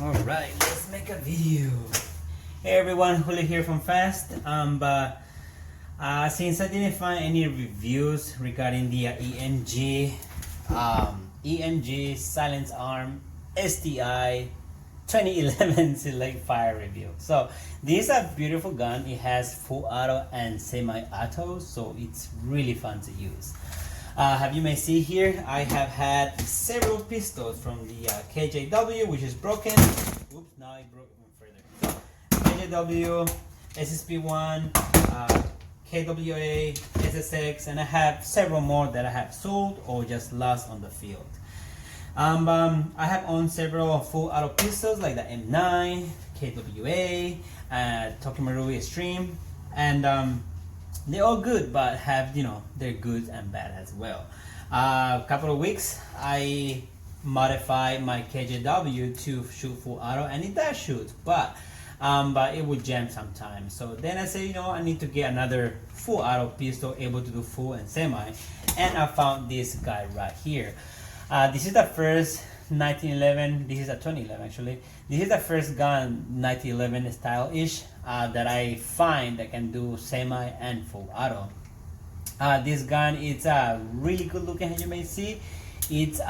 Alright, let's make a video. Hey everyone, Julio here from Fast. Since I didn't find any reviews regarding the EMG Silence Arm STI 2011 Select Fire review. So this is a beautiful gun. It has full auto and semi-auto, so it's really fun to use. As you may see here, I have had several pistols from the KJW, which is broken. Oops, now I broke even further. KJW, SSP1, KWA, SSX, and I have several more that I have sold or just lost on the field. I have owned several full auto pistols like the M9, KWA, Tokimaru Extreme, and they're all good, but have, they're good and bad as well. A couple of weeks, I modified my KJW to shoot full auto, and it does shoot, but it would jam sometimes. So then I say, I need to get another full auto pistol able to do full and semi, and I found this guy right here. This is the first 1911. This is a 2011 actually. This is the first gun 1911 style-ish that I find that can do semi and full auto. This gun is really good looking, as you may see. It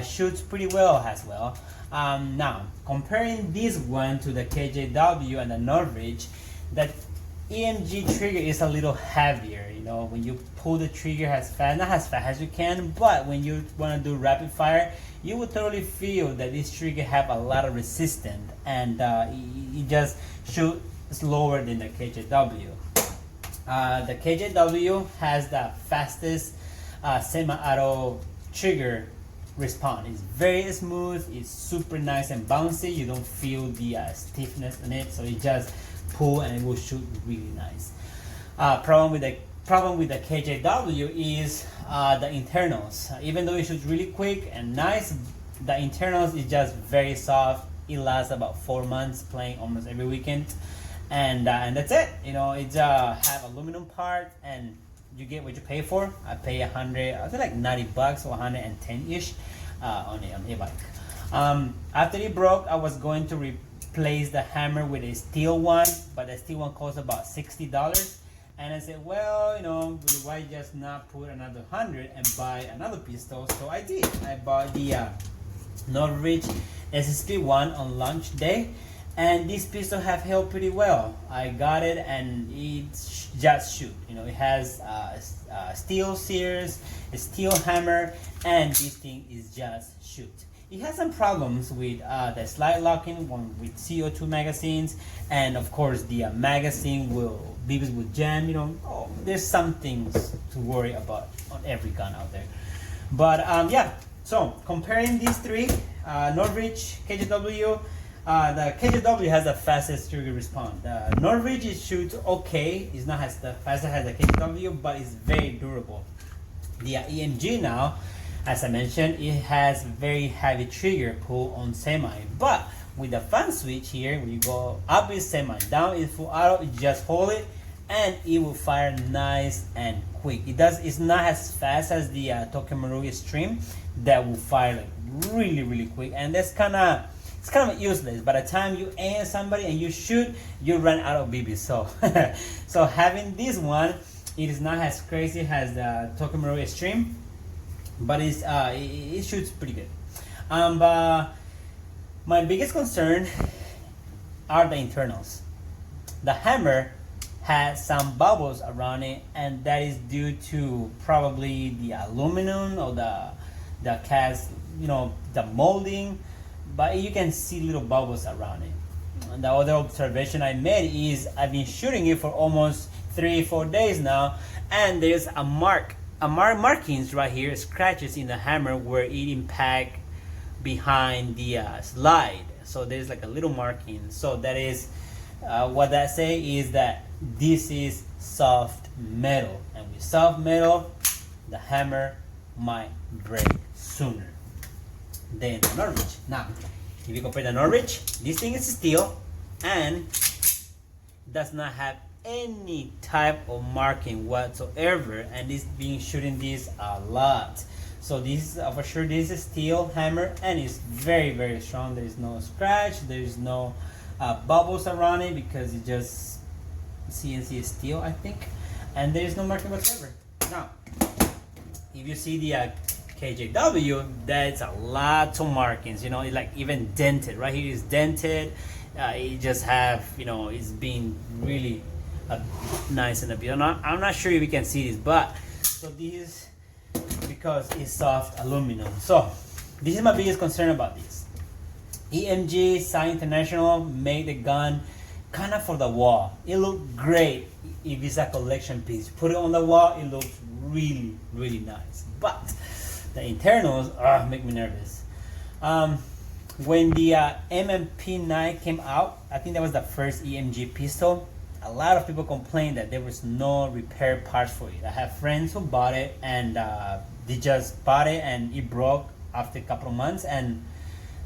shoots pretty well as well. Now comparing this one to the KJW and the Norwich, that EMG trigger is a little heavier. When you pull the trigger not as fast as you can, but when you want to do rapid fire, you will totally feel that this trigger have a lot of resistance, and it just shoots slower than the KJW. The KJW has the fastest semi-auto trigger response. It's very smooth, it's super nice and bouncy. You don't feel the stiffness in it, so you just pull and it will shoot really nice. Problem with the KJW is the internals. Even though it shoots really quick and nice, the internals is just very soft. It lasts about 4 months playing almost every weekend, and that's it. It's have aluminum part, and you get what you pay for. I pay I think like $90 or 110-ish on a bike. After it broke, I was going to replace the hammer with a steel one, but the steel one costs about $60. And I said, well, why just not put another 100 and buy another pistol? So I did. I bought the Norwich SSP1 on launch day, and this pistol have held pretty well. I got it, and it just shoot. It has steel sears, a steel hammer, and this thing is just shoot. It has some problems with the slide locking with CO2 magazines, and of course the magazine BBs will jam. There's some things to worry about on every gun out there. But yeah, so comparing these three, Norwich, KJW, the KJW has the fastest trigger response. The Norwich shoots okay, it's not as fast as the KJW, but it's very durable. The EMG now, as I mentioned, it has very heavy trigger pull on semi, but with the fan switch here, when you go up is semi, down is full auto, you just hold it and it will fire nice and quick. It's not as fast as the Tokimaru Extreme that will fire like really quick, and it's kind of useless. By the time you aim at somebody and you shoot, you run out of BB. So having this one, it is not as crazy as the Tokimaru Extreme, but it shoots pretty good. My biggest concern are the internals. The hammer has some bubbles around it, and that is due to probably the aluminum or the cast, the molding, but you can see little bubbles around it. And the other observation I made is I've been shooting it for almost 3-4 days now, and there's markings right here, scratches in the hammer where it impact behind the slide. So there's like a little marking. So that is what that say is that this is soft metal, and with soft metal, the hammer might break sooner than the Norwich. Now, if you compare the Norwich, this thing is steel and does not have any type of marking whatsoever, and it's been shooting this a lot. So this is for sure, this is steel hammer, and it's very strong. There is no scratch, there is no bubbles around it because it just CNC steel, I think, and there is no marking whatsoever. Now if you see the KJW, that's a lot of markings, you know, it like even dented. Right here is dented. It just have, you know, it's been really nice and a bit. I'm not sure if you can see this, but so this, because it's soft aluminum. So this is my biggest concern about this. EMG SAI International made the gun kind of for the wall. It looked great if it's a collection piece. Put it on the wall, it looks really nice. But the internals make me nervous. When the MMP9 came out, I think that was the first EMG pistol. A lot of people complained that there was no repair parts for it. I have friends who bought it, and they just bought it and it broke after a couple of months and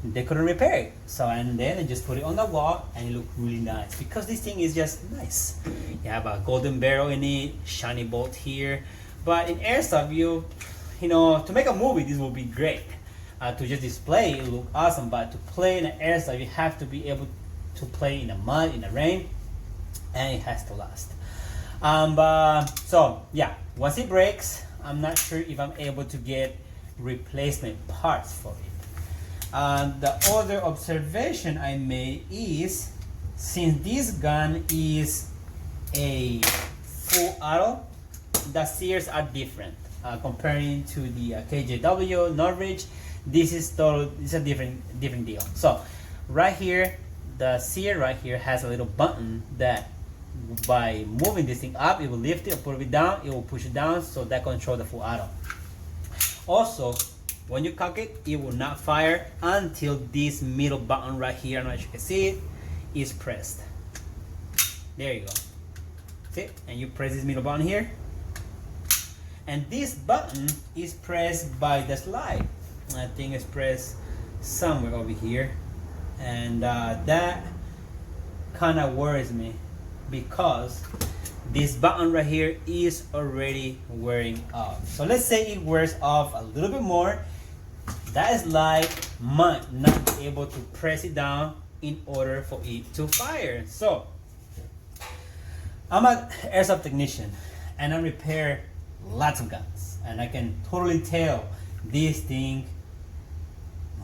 they couldn't repair it. So, and then they just put it on the wall and it looked really nice because this thing is just nice. You have a golden barrel in it, shiny bolt here. But in airsoft, you know, to make a movie, this will be great. To just display, it look awesome, but to play in an airsoft, you have to be able to play in the mud, in the rain, and it has to last. So yeah, once it breaks, I'm not sure if I'm able to get replacement parts for it. The other observation I made is, since this gun is a full auto, the sears are different. Comparing to the KJW Norwich, this is a different deal. So right here, the sear right here has a little button that by moving this thing up, it will lift it, or put it down, it will push it down, so that controls the full auto. Also, when you cock it, it will not fire until this middle button right here, I don't know if you can see it, is pressed. There you go. See? And you press this middle button here, and this button is pressed by the slide. I think it's pressed somewhere over here, and that kind of worries me because this button right here is already wearing off. So let's say it wears off a little bit more, that slide might not be able to press it down in order for it to fire. So I'm an airsoft technician and I repair lots of guns, and I can totally tell this thing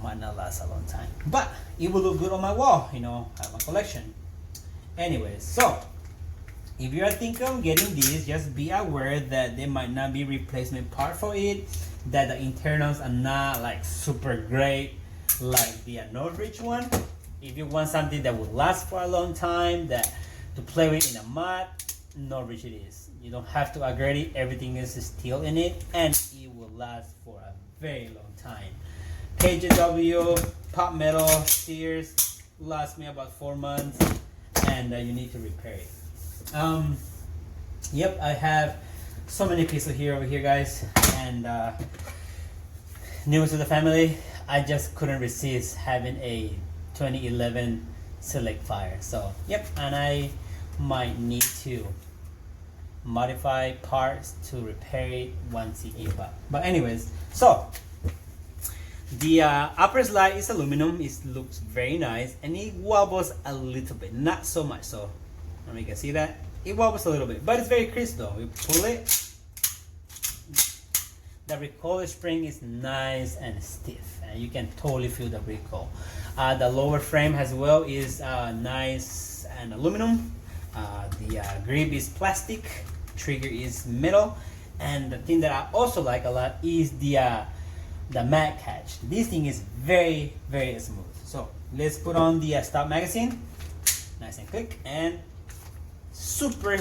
might not last a long time, but it will look good on my wall, you know, I have my collection. Anyways, so if you are thinking of getting this, just be aware that there might not be replacement part for it, that the internals are not like super great like the Norwich one. If you want something that will last for a long time, that to play with in a mud, Norwich it is. You don't have to upgrade it, everything is steel in it, and it will last for a very long time. KJW, pop metal, sears, last me about 4 months, and you need to repair it. Yep, I have so many pieces over here guys, and new to the family, I just couldn't resist having a 2011 Select Fire. So yep, and I might need to modify parts to repair it once it gives up. But anyways, so the upper slide is aluminum. It looks very nice, and it wobbles a little bit, not so much. So you can see that it wobbles a little bit, but it's very crisp though. You pull it, the recoil spring is nice and stiff, and you can totally feel the recoil. The lower frame as well is nice and aluminum. The grip is plastic, trigger is metal, and the thing that I also like a lot is the mag catch. This thing is very smooth. So let's put on the stop magazine, nice and quick, and super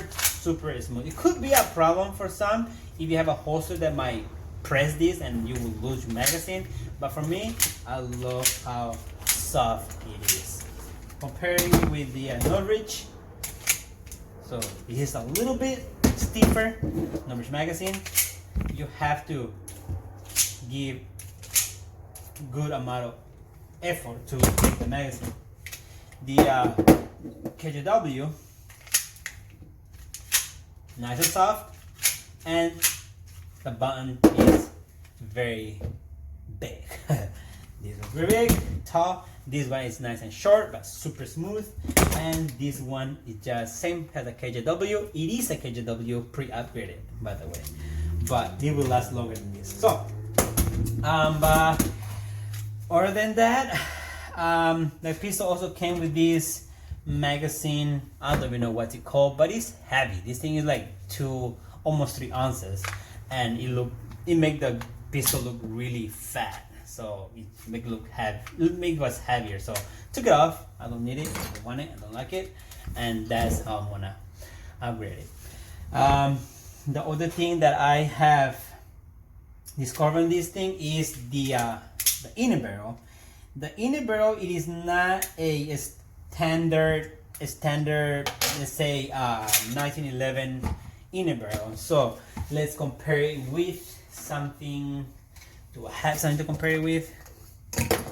smooth. It could be a problem for some if you have a holster that might press this and you will lose your magazine, but for me, I love how soft it is. Comparing with the Norwich, so it is a little bit stiffer. Norwich magazine, you have to give good amount of effort to take the magazine. The KJW, nice and soft, and the button is very big. This one's very big, tall. This one is nice and short but super smooth, and this one is just same as a KJW. It is a KJW pre-upgraded, by the way, but it will last longer than this. So but other than that, the pistol also came with this magazine. I don't even know what it's called, but it's heavy. This thing is like almost 3 ounces, and it make the pistol look really fat. So it make it look heavy. It make us heavier. So took it off. I don't need it. I don't want it. I don't like it, and that's how I'm gonna upgrade it. The other thing that I have discovered in this thing is the inner barrel. The inner barrel, it is not a standard, let's say 1911 inner barrel. So let's compare it with something. Do I have something to compare it with?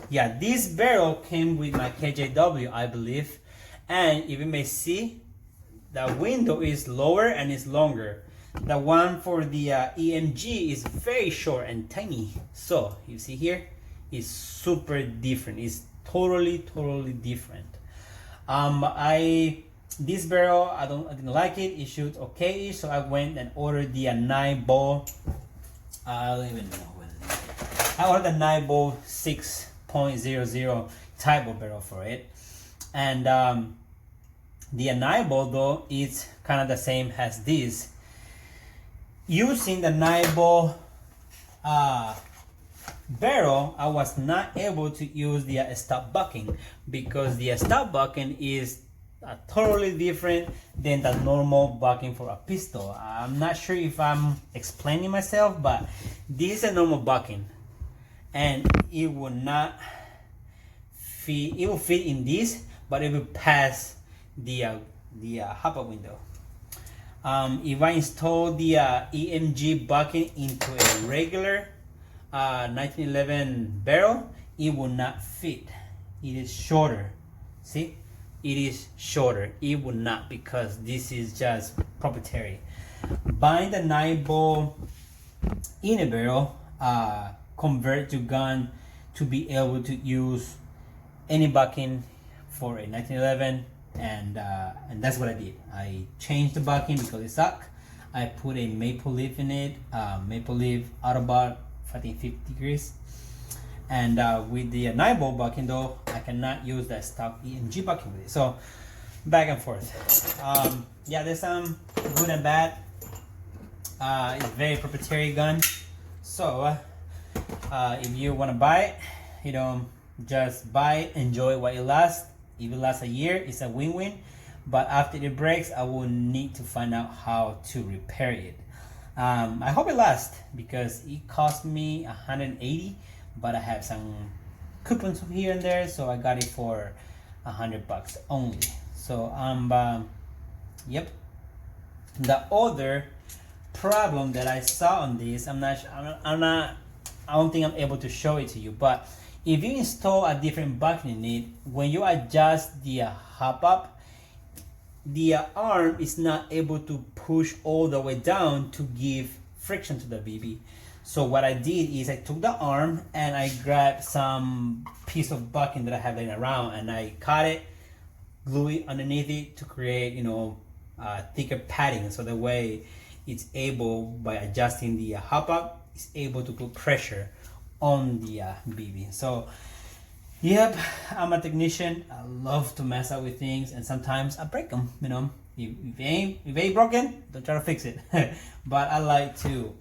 Yeah, this barrel came with my KJW, I believe, and if you may see, the window is lower and is longer. The one for the EMG is very short and tiny. So you see here, it's super different. It's totally different. This barrel, I didn't like it. It shoots okay, so I went and ordered the 9-ball. I don't even know what it is. I ordered the 9-ball 6.00 type of barrel for it, and the 9-ball though is kind of the same as this. Using the 9-ball barrel, I was not able to use the stop bucking because the stop bucking is totally different than the normal bucking for a pistol. I'm not sure if I'm explaining myself, but this is a normal bucking, and it will not fit. It will fit in this, but it will pass the Hi-Capa window. If I install the EMG bucking into a regular 1911 barrel, it will not fit. It is shorter. See, it is shorter. It will not, because this is just proprietary. Buying the 9-ball inner barrel convert to gun to be able to use any bucking for a 1911, and that's what I did. I changed the bucking because it sucked. I put a maple leaf in it, maple leaf Autobot, I think 50 degrees. And with the 9-ball bucking though, I cannot use that stock EMG bucking with it. So back and forth. Yeah, there's some good and bad. It's very proprietary gun. So if you want to buy it, just buy it, enjoy it while it lasts. If it lasts a year, it's a win-win. But after it breaks, I will need to find out how to repair it. I hope it lasts because it cost me $180, but I have some coupons here and there, so I got it for $100 only. So yep. The other problem that I saw on this, I don't think I'm able to show it to you, but if you install a different bucking in it, when you adjust the hop up, the arm is not able to push all the way down to give friction to the BB. So what I did is I took the arm and I grabbed some piece of bucking that I have laying around, and I cut it, glue it underneath it to create, thicker padding, so the way it's able, by adjusting the hop up, it's able to put pressure on the BB. So yep, I'm a technician. I love to mess up with things, and sometimes I break them. If it ain't broken, don't try to fix it. But I like to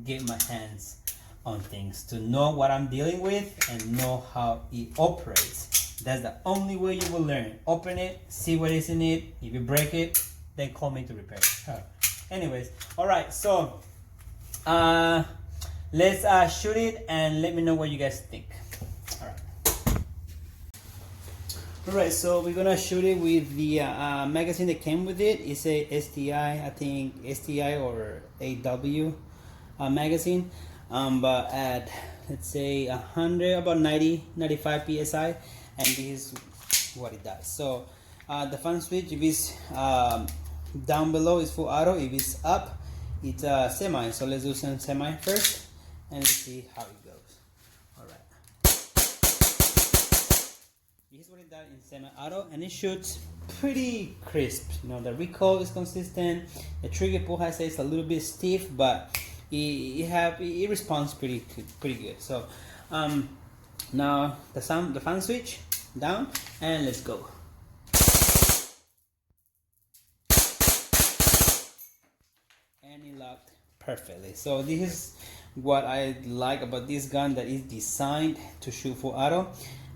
get my hands on things to know what I'm dealing with and know how it operates. That's the only way you will learn. Open it, see what is in it. If you break it, then call me to repair it. Anyways, all right. So let's shoot it and let me know what you guys think. Alright, so we're gonna shoot it with the magazine that came with it. It's a STI, I think STI or AW magazine, but at, let's say 100, about 95 psi, and this is what it does. So the fan switch, if it's down below, is full auto. If it's up, it's semi. So let's do some semi first, and let's see how it goes. All right. This is what it does in semi-auto, and it shoots pretty crisp. You know, the recoil is consistent. The trigger pull, I say, is a little bit stiff, but it responds pretty good. So now the fan switch down, and let's go. And it locked perfectly. So this is what I like about this gun, that is designed to shoot full auto,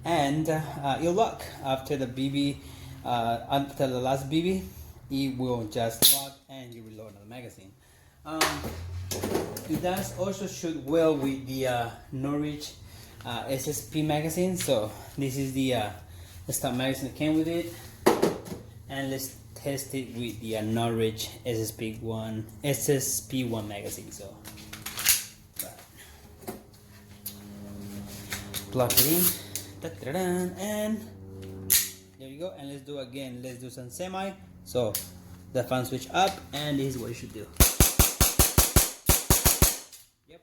and it'll lock after the BB, after the last BB. It will just lock and you reload the magazine. It does also shoot well with the Norwich SSP magazine. So this is the stock magazine that came with it, and let's test it with the Norwich SSP1 magazine. So plug it in, and there you go. And let's do again. Let's do some semi. So the fan switch up, and this is what you should do. Yep,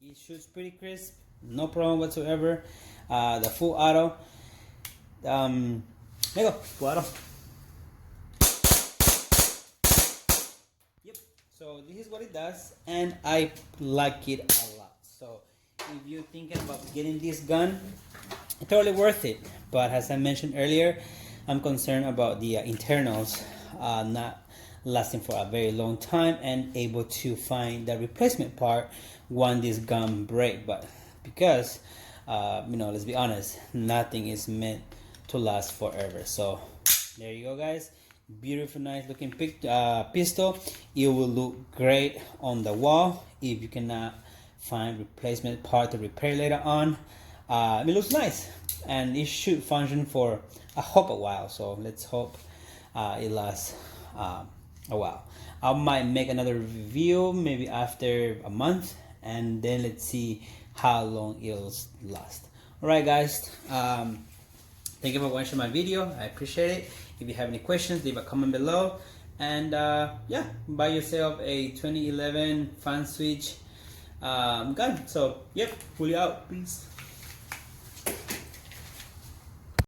it shoots pretty crisp, no problem whatsoever. The full auto. There you go, full auto. Yep. So this is what it does, and I like it a lot. So if you're thinking about getting this gun, it's totally worth it. But as I mentioned earlier, I'm concerned about the internals not lasting for a very long time and able to find the replacement part when this gun break. But because you know, let's be honest, nothing is meant to last forever. So there you go, guys. Beautiful, nice looking pistol. It will look great on the wall if you cannot find replacement part to repair later on. It looks nice, and it should function for, I hope, a while. So let's hope it lasts a while. I might make another review maybe after a month, and then let's see how long it'll last. Alright, guys, thank you for watching my video. I appreciate it. If you have any questions, leave a comment below, and yeah, buy yourself a 2011 fan switch gun. So yep, fully out. Peace.